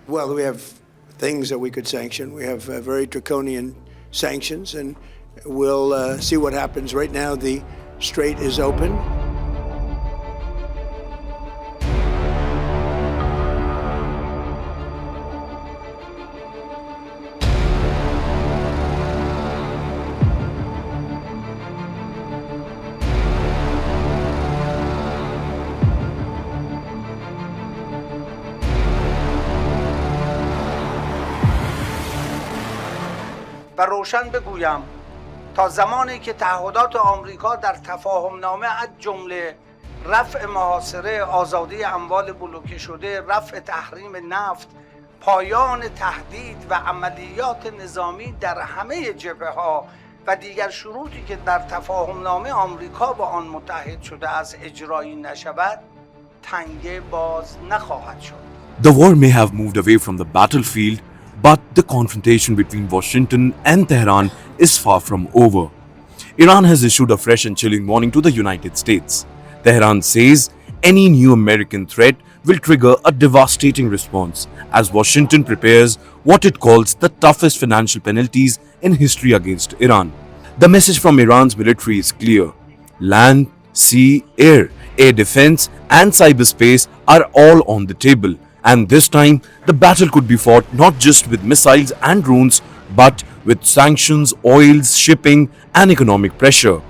Well, we have things that we could sanction. We have very draconian sanctions, and we'll see what happens. Right now, the strait is open. و روشن بگویم تا زمانی که تعهدات آمریکا در تفاهمنامه از جمله رفع محاصره، آزادی اموال بلوکه شده، رفع تحریم نفت، پایان تهدید و عملیات نظامی در همه جبهه‌ها و دیگر شروطی که در تفاهمنامه آمریکا با آن متحد شده از اجرایی نشود، تنگه باز نخواهد شد. The war may have moved away from the battlefield, but the confrontation between Washington and Tehran is far from over. Iran has issued a fresh and chilling warning to the United States. Tehran says any new American threat will trigger a devastating response as Washington prepares what it calls the toughest financial penalties in history against Iran. The message from Iran's military is clear. Land, sea, air defense and cyberspace are all on the table. And this time, the battle could be fought not just with missiles and drones, but with sanctions, oils, shipping, and economic pressure.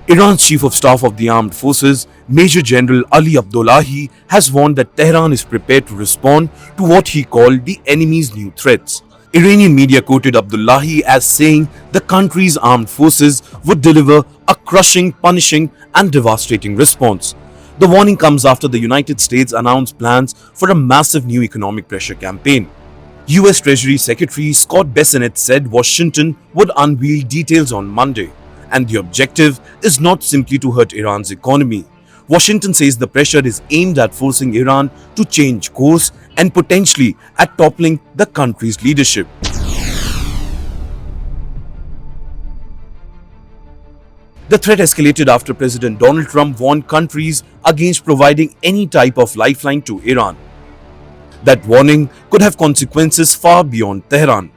Iran's Chief of Staff of the Armed Forces, Major General Ali Abdullahi, has warned that Tehran is prepared to respond to what he called the enemy's new threats. Iranian media quoted Abdullahi as saying the country's armed forces would deliver a crushing, punishing, and devastating response. The warning comes after the United States announced plans for a massive new economic pressure campaign. US Treasury Secretary Scott Bessent said Washington would unveil details on Monday, and the objective is not simply to hurt Iran's economy. Washington says the pressure is aimed at forcing Iran to change course and potentially at toppling the country's leadership. The threat escalated after President Donald Trump warned countries against providing any type of lifeline to Iran. That warning could have consequences far beyond Tehran.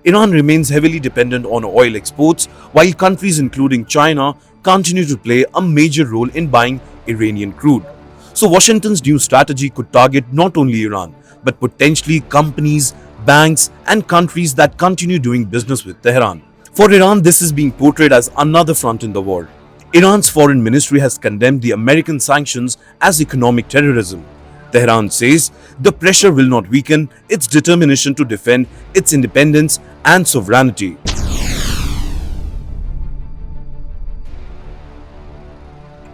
Iran remains heavily dependent on oil exports, while countries including China continue to play a major role in buying Iranian crude. So Washington's new strategy could target not only Iran, but potentially companies, banks, and countries that continue doing business with Tehran. For Iran, this is being portrayed as another front in the war. Iran's foreign ministry has condemned the American sanctions as economic terrorism. Tehran says the pressure will not weaken its determination to defend its independence and sovereignty.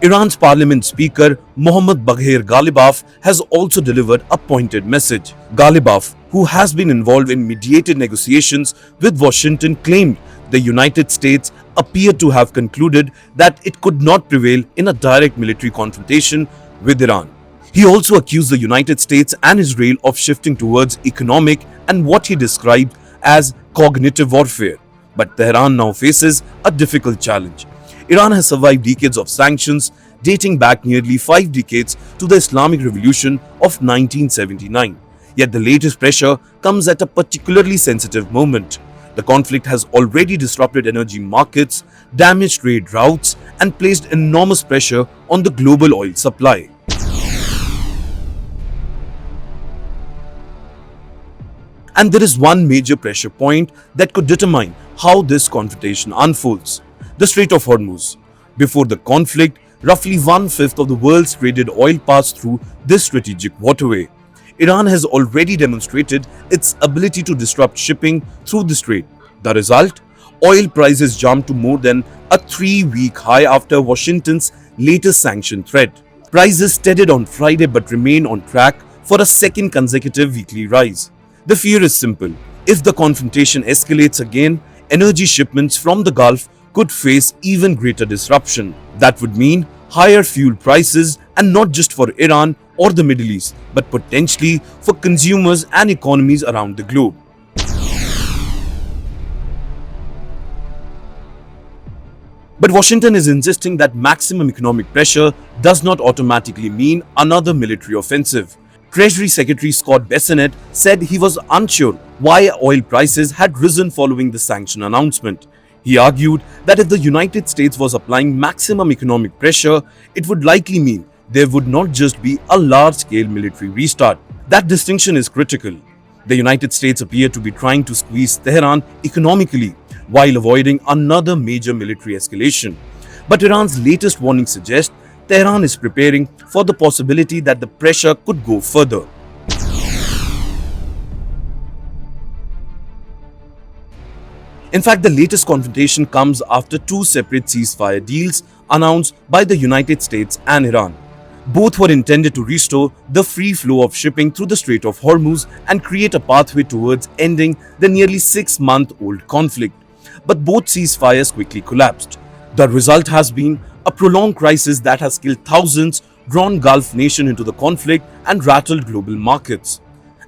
Iran's parliament speaker Mohammad Baghir Ghalibaf has also delivered a pointed message. Ghalibaf, who has been involved in mediated negotiations with Washington, claimed the United States appeared to have concluded that it could not prevail in a direct military confrontation with Iran. He also accused the United States and Israel of shifting towards economic and what he described as cognitive warfare. But Tehran now faces a difficult challenge. Iran has survived decades of sanctions dating back nearly 5 decades to the Islamic Revolution of 1979. Yet the latest pressure comes at a particularly sensitive moment. The conflict has already disrupted energy markets, damaged trade routes, and placed enormous pressure on the global oil supply. And there is one major pressure point that could determine how this confrontation unfolds: the Strait of Hormuz. Before the conflict, roughly 1/5 of the world's traded oil passed through this strategic waterway. Iran has already demonstrated its ability to disrupt shipping through the strait. The result? Oil prices jumped to more than a 3-week high after Washington's latest sanction threat. Prices steadied on Friday but remain on track for a second consecutive weekly rise. The fear is simple. If the confrontation escalates again, energy shipments from the Gulf could face even greater disruption. That would mean higher fuel prices, and not just for Iran or the Middle East, but potentially for consumers and economies around the globe. But Washington is insisting that maximum economic pressure does not automatically mean another military offensive. Treasury Secretary Scott Bessent said he was unsure why oil prices had risen following the sanction announcement. He argued that if the United States was applying maximum economic pressure, it would likely mean there would not just be a large-scale military restart. That distinction is critical. The United States appear to be trying to squeeze Tehran economically while avoiding another major military escalation. But Iran's latest warning suggests Tehran is preparing for the possibility that the pressure could go further. In fact, the latest confrontation comes after two separate ceasefire deals announced by the United States and Iran. Both were intended to restore the free flow of shipping through the Strait of Hormuz and create a pathway towards ending the nearly 6-month-old conflict. But both ceasefires quickly collapsed. The result has been a prolonged crisis that has killed thousands, drawn Gulf nations into the conflict, and rattled global markets.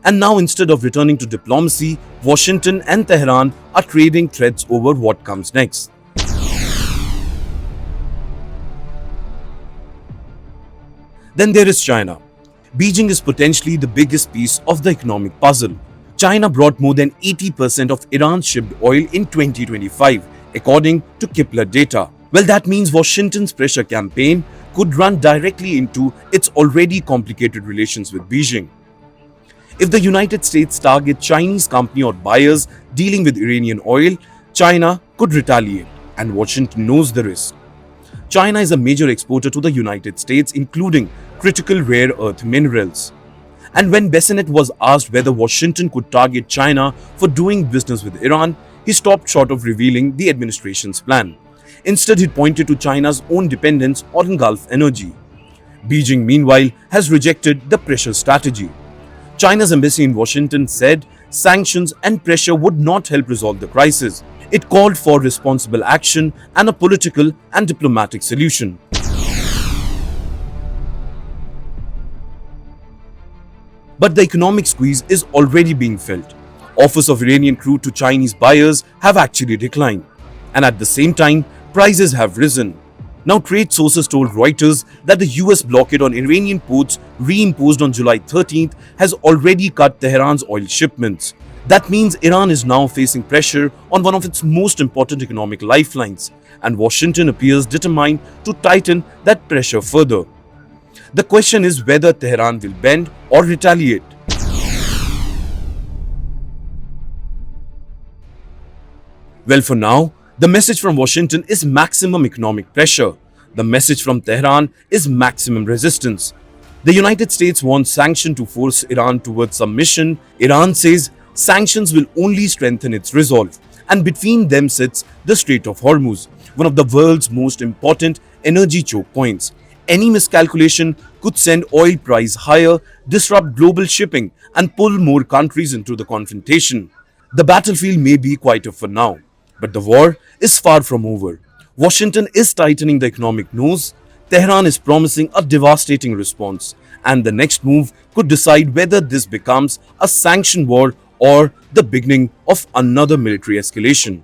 And now, instead of returning to diplomacy, Washington and Tehran are trading threats over what comes next. Then there is China. Beijing is potentially the biggest piece of the economic puzzle. China brought more than 80% of Iran's shipped oil in 2025, according to Kepler data. Well, that means Washington's pressure campaign could run directly into its already complicated relations with Beijing. If the United States targets Chinese companies or buyers dealing with Iranian oil, China could retaliate, and Washington knows the risk. China is a major exporter to the United States, including critical rare earth minerals. And when Bessent was asked whether Washington could target China for doing business with Iran, he stopped short of revealing the administration's plan. Instead, he pointed to China's own dependence on Gulf energy. Beijing, meanwhile, has rejected the pressure strategy. China's embassy in Washington said sanctions and pressure would not help resolve the crisis. It called for responsible action and a political and diplomatic solution. But the economic squeeze is already being felt. Offers of Iranian crude to Chinese buyers have actually declined. And at the same time, prices have risen. Now, trade sources told Reuters that the US blockade on Iranian ports reimposed on July 13th has already cut Tehran's oil shipments. That means Iran is now facing pressure on one of its most important economic lifelines, and Washington appears determined to tighten that pressure further. The question is whether Tehran will bend or retaliate. Well, for now, the message from Washington is maximum economic pressure. The message from Tehran is maximum resistance. The United States wants sanctions to force Iran towards submission. Iran says sanctions will only strengthen its resolve. And between them sits the Strait of Hormuz, one of the world's most important energy choke points. Any miscalculation could send oil price higher, disrupt global shipping, and pull more countries into the confrontation. The battlefield may be quieter for now, but the war is far from over. Washington is tightening the economic nose, Tehran is promising a devastating response, and the next move could decide whether this becomes a sanction war or the beginning of another military escalation.